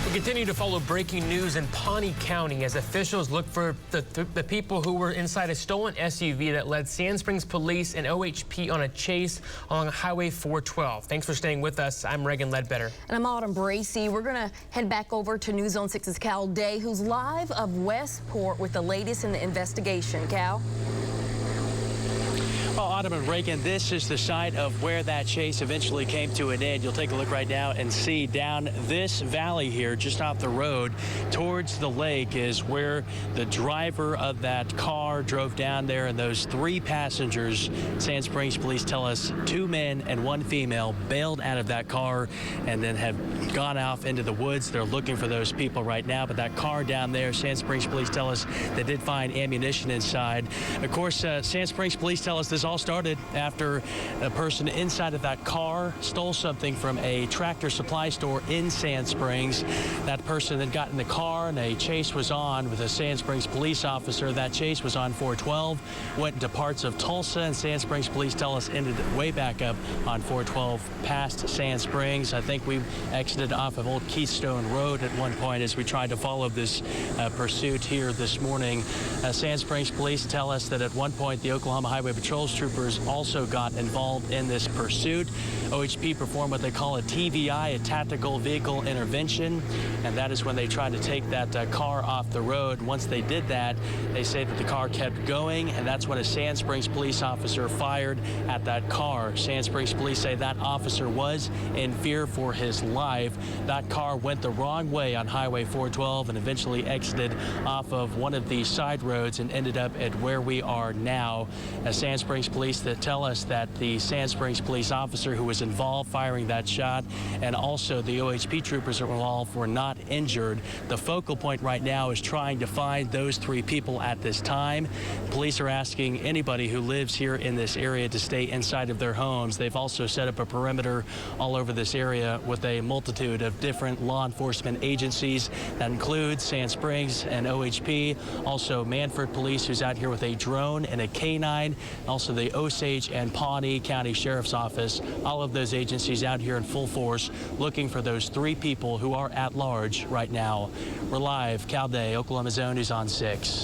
We continue to follow breaking news in Pawnee County as officials look for the people who were inside a stolen SUV that led Sand Springs Police and OHP on a chase along Highway 412. Thanks for staying with us. I'm Reagan Ledbetter. And I'm Autumn Bracey. We're going to head back over to News on 6's Cal Day, who's live of Westport with the latest in the investigation. Cal? Well, Autumn and Reagan, this is the site of where that chase eventually came to an end. You'll take a look right now and see down this valley here, just off the road, towards the lake is where the driver of that car drove down there, and those 3 passengers, Sand Springs Police tell us 2 men and 1 female, bailed out of that car and then have gone off into the woods. They're looking for those people right now, but that car down there, Sand Springs Police tell us they did find ammunition inside. Of course, Sand Springs Police tell us this all started after a person inside of that car stole something from a Tractor Supply store in Sand Springs. That person then got in the car and a chase was on with a Sand Springs police officer. That chase was on 412, went into parts of Tulsa, and Sand Springs Police tell us ended way back up on 412 past Sand Springs. I think we exited off of Old Keystone Road at one point as we tried to follow this pursuit here this morning. Sand Springs Police tell us that at one point the Oklahoma Highway Patrol troopers also got involved in this pursuit. OHP performed what they call a TVI, a tactical vehicle intervention, and that is when they tried to take that car off the road. Once they did that, they say that the car kept going, and that's when a Sand Springs police officer fired at that car. Sand Springs Police say that officer was in fear for his life. That car went the wrong way on Highway 412 and eventually exited off of one of the side roads and ended up at where we are now. Sand Springs Police that tell us that the Sand Springs police officer who was involved firing that shot and also the OHP troopers involved were not injured. The focal point right now is trying to find those 3 people at this time. Police are asking anybody who lives here in this area to stay inside of their homes. They've also set up a perimeter all over this area with a multitude of different law enforcement agencies. That includes Sand Springs and OHP, also Manford Police, who's out here with a drone and a K9, also the Osage and Pawnee County Sheriff's Office. All of those agencies out here in full force looking for those 3 people who are at large right now. We're live, Cal Day, Oklahoma's Own News on 6.